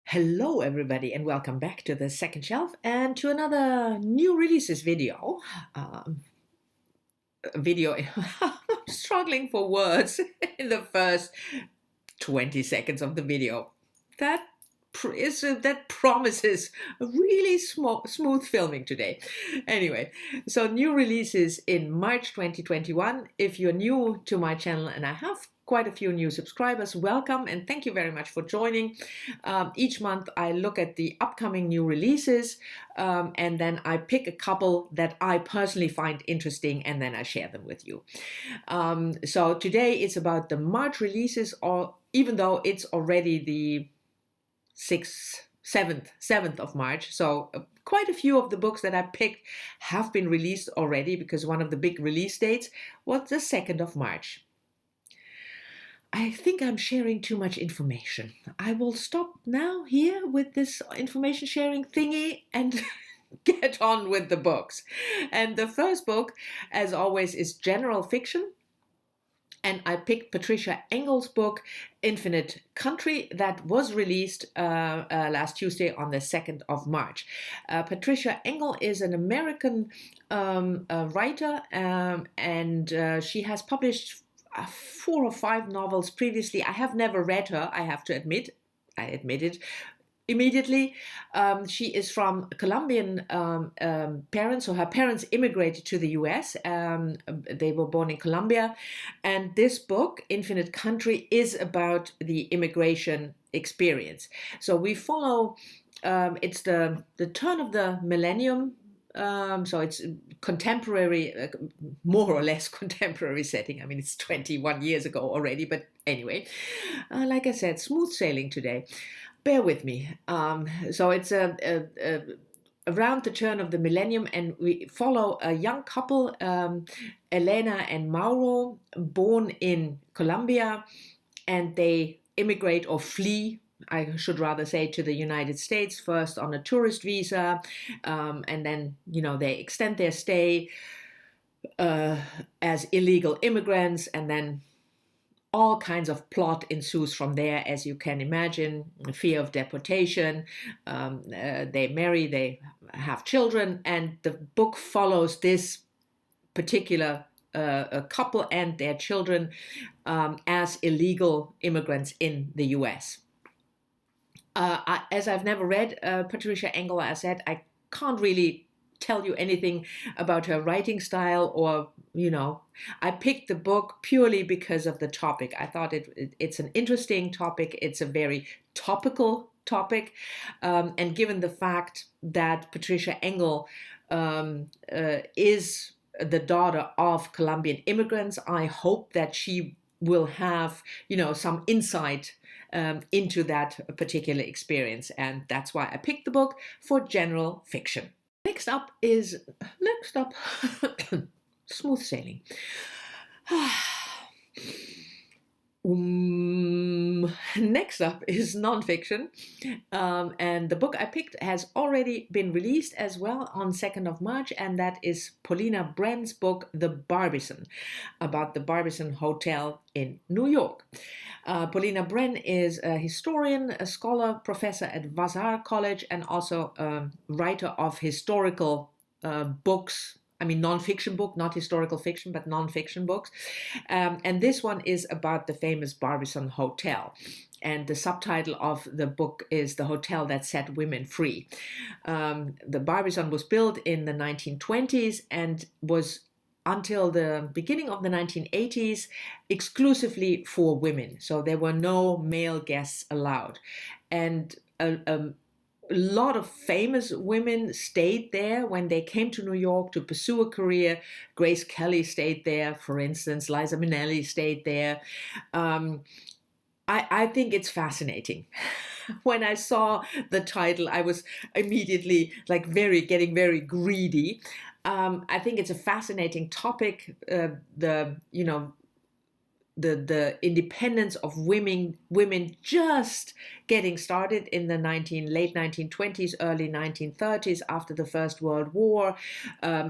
Hello everybody and welcome back to the second shelf and to another new releases video. Um, I'm struggling for words in the first 20 seconds of the video. That that promises a really smooth filming today. Anyway, so new releases in March 2021. If you're new to my channel, and I have quite a few new subscribers, welcome and thank you very much for joining. Each month I look at the upcoming new releases and then I pick a couple that I personally find interesting and then I share them with you. So today it's about the March releases, or even though it's already the 7th of March. So quite a few of the books that I picked have been released already because one of the big release dates was the 2nd of March. I think I'm sharing too much information. I will stop now here with this information sharing thingy and get on with the books. And the first book, as always, is general fiction. And I picked Patricia Engel's book, Infinite Country, that was released last Tuesday on the 2nd of March. Patricia Engel is an American writer, and she has published 4 or 5 novels previously. I have never read her, I have to admit. I admit it immediately. She is from Colombian parents, so her parents immigrated to the US. They were born in Colombia. And this book, Infinite Country, is about the immigration experience. So we follow, it's the turn of the millennium. So it's contemporary, more or less contemporary setting. I mean, it's 21 years ago already, but anyway, like I said, smooth sailing today. Bear with me. So it's around the turn of the millennium, and we follow a young couple, Elena and Mauro, born in Colombia, and they immigrate or flee, I should rather say, to the United States, first on a tourist visa, and then, they extend their stay as illegal immigrants, and then all kinds of plot ensues from there, as you can imagine. Fear of deportation, they marry, they have children, and the book follows this particular couple and their children as illegal immigrants in the US. As I've never read Patricia Engel, as I said, I can't really tell you anything about her writing style, or, I picked the book purely because of the topic. I thought it's an interesting topic. It's a very topical topic. And given the fact that Patricia Engel is the daughter of Colombian immigrants, I hope that she will have, some insight into that particular experience. And that's why I picked the book for general fiction. Next up, smooth sailing. Next up is nonfiction, and the book I picked has already been released as well on 2nd of March, and that is Paulina Brenn's book, The Barbizon, about the Barbizon Hotel in New York. Paulina Brenn is a historian, a scholar, professor at Vassar College, and also a writer of historical books. I mean, non-fiction book, not historical fiction, but non-fiction books. And this one is about the famous Barbizon Hotel. And the subtitle of the book is The Hotel That Set Women Free. The Barbizon was built in the 1920s and was, until the beginning of the 1980s, exclusively for women. So there were no male guests allowed. And a lot of famous women stayed there when they came to New York to pursue a career. Grace Kelly stayed there, for instance. Liza Minnelli stayed there. I think it's fascinating. When I saw the title, I was immediately getting very greedy. I think it's a fascinating topic. The independence of women just getting started in the late 1920s, early 1930s, after the First World War.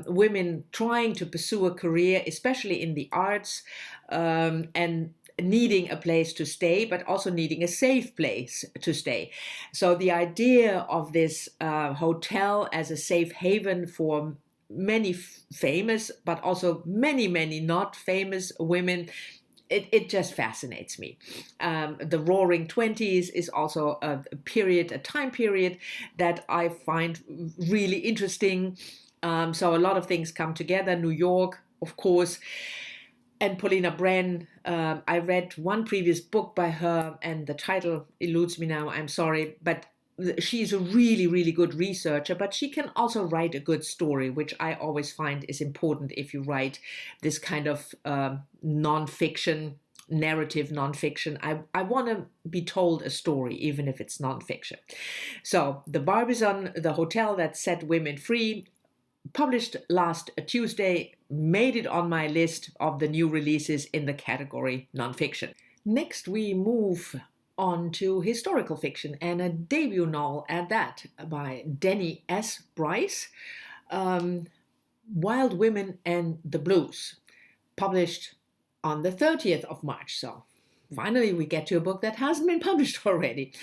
Women trying to pursue a career, especially in the arts, and needing a place to stay, but also needing a safe place to stay. So the idea of this hotel as a safe haven for many famous, but also many not famous women, it just fascinates me. The Roaring Twenties is also a time period that I find really interesting. So a lot of things come together. New York, of course, and Paulina Bren. I read one previous book by her, and the title eludes me now. I'm sorry, but she's a really good researcher, but she can also write a good story, which I always find is important if you write this kind of nonfiction, narrative nonfiction. I want to be told a story, even if it's nonfiction. So The Barbizon, the hotel that set women free, published last Tuesday, made it on my list of the new releases in the category nonfiction. Next, we move on to historical fiction, and a debut novel at that by Denny S. Bryce, Wild Women and the Blues, published on the 30th of March. So finally we get to a book that hasn't been published already.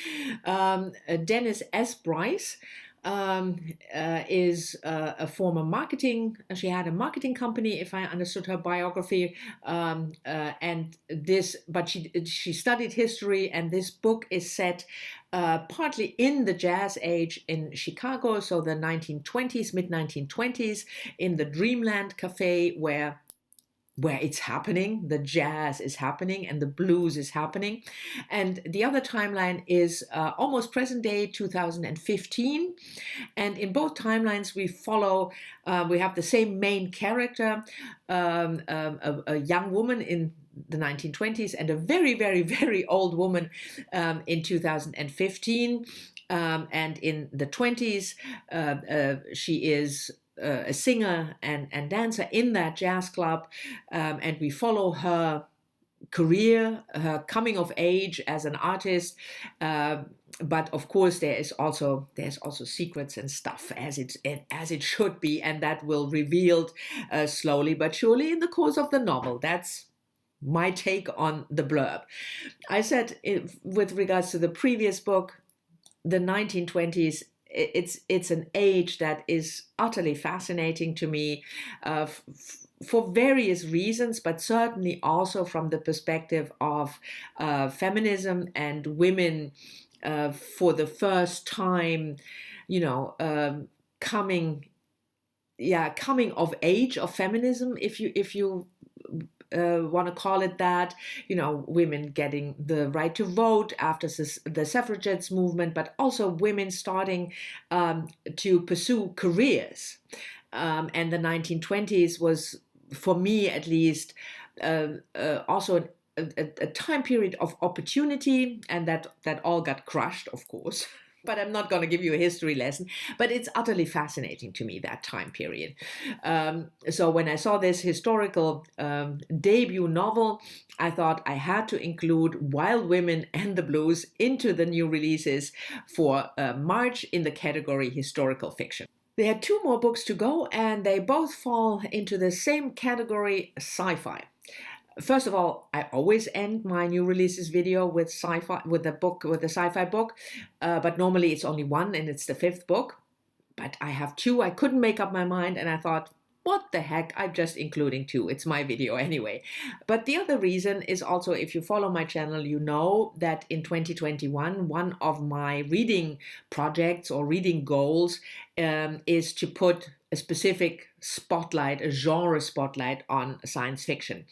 Dennis S. Bryce is a former marketing. She had a marketing company, if I understood her biography, and this. But she studied history, and this book is set partly in the jazz age in Chicago, so the 1920s, mid 1920s, in the Dreamland Cafe where it's happening, the jazz is happening and the blues is happening. And the other timeline is almost present day, 2015. And in both timelines, we follow, we have the same main character, a young woman in the 1920s and a very old woman in 2015. And in the 20s, she is a singer and dancer in that jazz club, and we follow her career, her coming of age as an artist, but of course there's also secrets and stuff as it should be, and that will revealed slowly but surely in the course of the novel. That's my take on the blurb. I said with regards to the previous book, the 1920s, it's an age that is utterly fascinating to me for various reasons, but certainly also from the perspective of feminism and women for the first time, coming of age of feminism, if you want to call it that, women getting the right to vote after the suffragettes movement, but also women starting to pursue careers. And the 1920s was, for me at least, also a time period of opportunity, and that all got crushed, of course. But I'm not going to give you a history lesson, but it's utterly fascinating to me, that time period. So when I saw this historical debut novel, I thought I had to include Wild Women and the Blues into the new releases for March in the category historical fiction. There are two more books to go, and they both fall into the same category, sci-fi. First of all, I always end my new releases video with sci-fi, with the sci-fi book, but normally it's only one, and it's the fifth book. But I have two. I couldn't make up my mind, and I thought, what the heck? I'm just including two. It's my video anyway. But the other reason is also, if you follow my channel, you know that in 2021, one of my reading projects or reading goals is to put a specific spotlight, a genre spotlight on science fiction.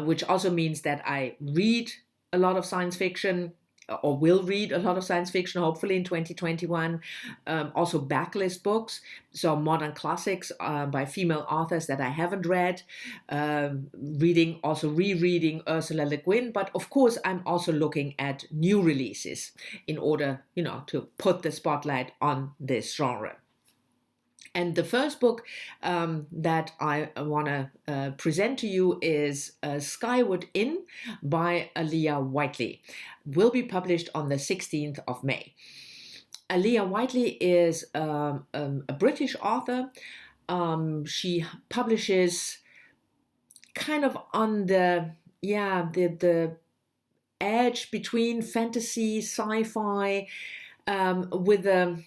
Which also means that I read a lot of science fiction, or will read a lot of science fiction, hopefully in 2021. Also backlist books, so modern classics by female authors that I haven't read. Rereading Ursula Le Guin, but of course I'm also looking at new releases in order, to put the spotlight on this genre. And the first book that I want to present to you is Skyward Inn by Aaliyah Whiteley. Will be published on the 16th of May. Aaliyah Whiteley is a British author. She publishes kind of on the yeah, the edge between fantasy, sci-fi, with a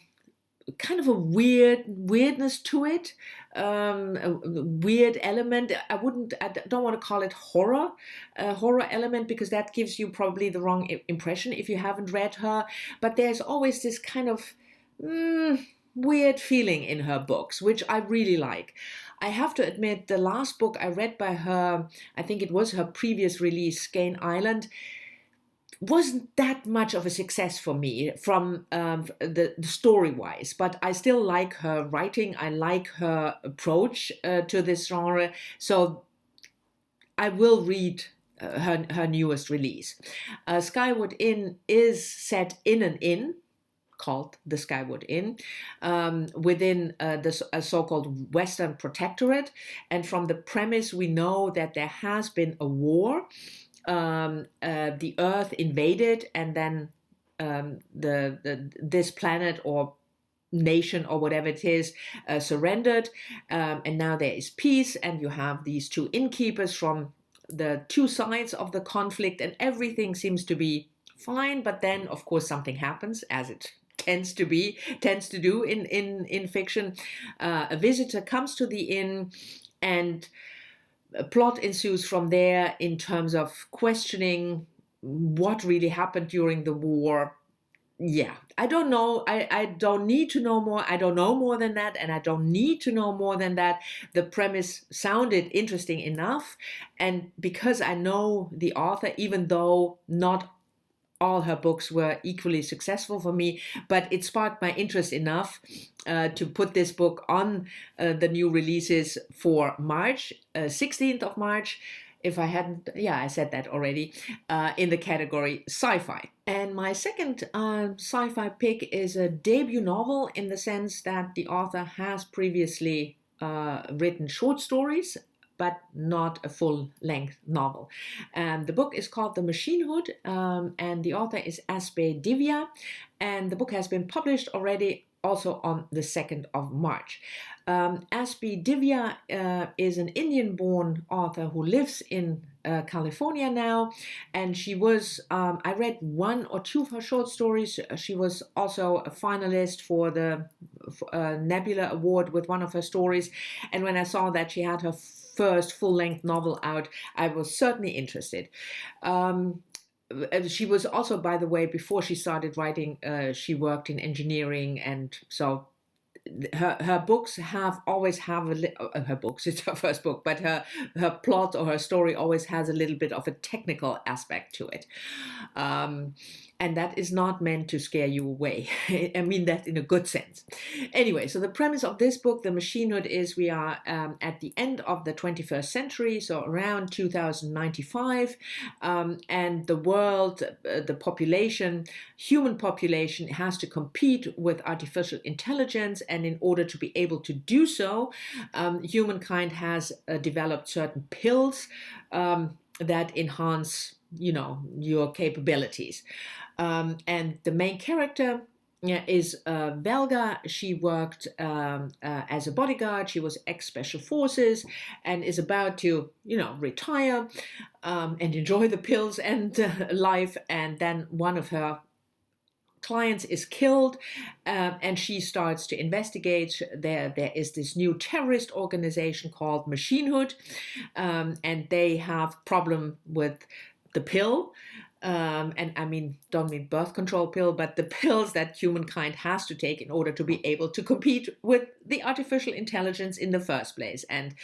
kind of a weirdness to it, a weird element. I don't want to call it horror, horror element, because that gives you probably the wrong impression if you haven't read her. But there's always this kind of weird feeling in her books, which I really like. I have to admit, the last book I read by her, I think it was her previous release, Skane Island, wasn't that much of a success for me from the story wise, but I still like her writing. I like her approach to this genre, so I will read her newest release. Skywood Inn is set in an inn called the Skywood Inn, within the so-called Western Protectorate, and from the premise we know that there has been a war. The Earth invaded, and then this planet or nation or whatever it is surrendered, and now there is peace, and you have these two innkeepers from the two sides of the conflict, and everything seems to be fine. But then, of course, something happens, as it tends to do in fiction. A visitor comes to the inn, and a plot ensues from there in terms of questioning what really happened during the war. Yeah, I don't know. I don't need to know more. I don't know more than that, and I don't need to know more than that. The premise sounded interesting enough, and because I know the author, even though not all her books were equally successful for me, but it sparked my interest enough to put this book on the new releases for March, 16th of March. If I hadn't, yeah, I said that already, in the category sci-fi. And my second sci-fi pick is a debut novel, in the sense that the author has previously written short stories, but not a full-length novel. The book is called The Machine Hood, and the author is Aspe Divya, and the book has been published already, also on the 2nd of March. Aspe Divya is an Indian-born author who lives in California now, and she was, I read one or two of her short stories. She was also a finalist for the Nebula Award with one of her stories, and when I saw that she had her first full-length novel out, I was certainly interested. She was also, by the way, before she started writing, she worked in engineering, and so her books always have her books, it's her first book, but her plot or her story always has a little bit of a technical aspect to it. And that is not meant to scare you away. I mean that in a good sense. Anyway, so the premise of this book, The Machine Hood, is we are at the end of the 21st century, so around 2095, and the world, the population, human population, has to compete with artificial intelligence, and in order to be able to do so, humankind has developed certain pills that enhance, your capabilities. And the main character is Belga. She worked as a bodyguard. She was ex-special forces and is about to, retire and enjoy the pills and life. And then one of her clients is killed, and she starts to investigate. There is this new terrorist organization called Machine Hood, and they have problem with the pill. And I mean, don't mean birth control pill, but the pills that humankind has to take in order to be able to compete with the artificial intelligence in the first place. And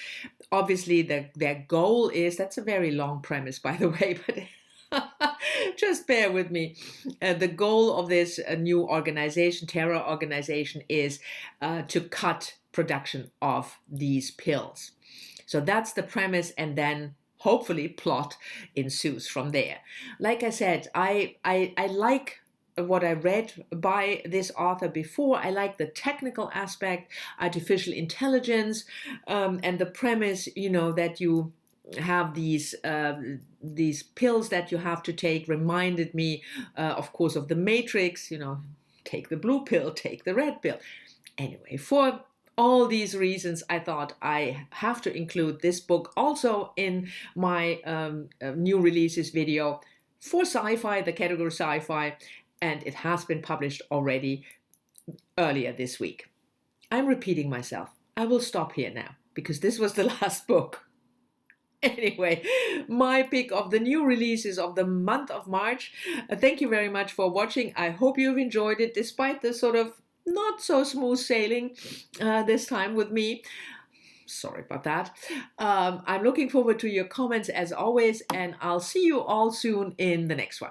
obviously their goal is, that's a very long premise, by the way, but just bear with me. The goal of this new organization, terror organization, is to cut production of these pills. So that's the premise, and then hopefully plot ensues from there. Like I said, I like what I read by this author before. I like the technical aspect, artificial intelligence, and the premise, that you have these pills that you have to take, reminded me, of course, of the Matrix. Take the blue pill, take the red pill. Anyway, for all these reasons, I thought I have to include this book also in my new releases video for sci-fi, the category sci-fi, and it has been published already earlier this week. I'm repeating myself. I will stop here now because this was the last book. Anyway, my pick of the new releases of the month of March. Thank you very much for watching. I hope you've enjoyed it despite the sort of not so smooth sailing this time with me. Sorry about that. I'm looking forward to your comments as always, and I'll see you all soon in the next one.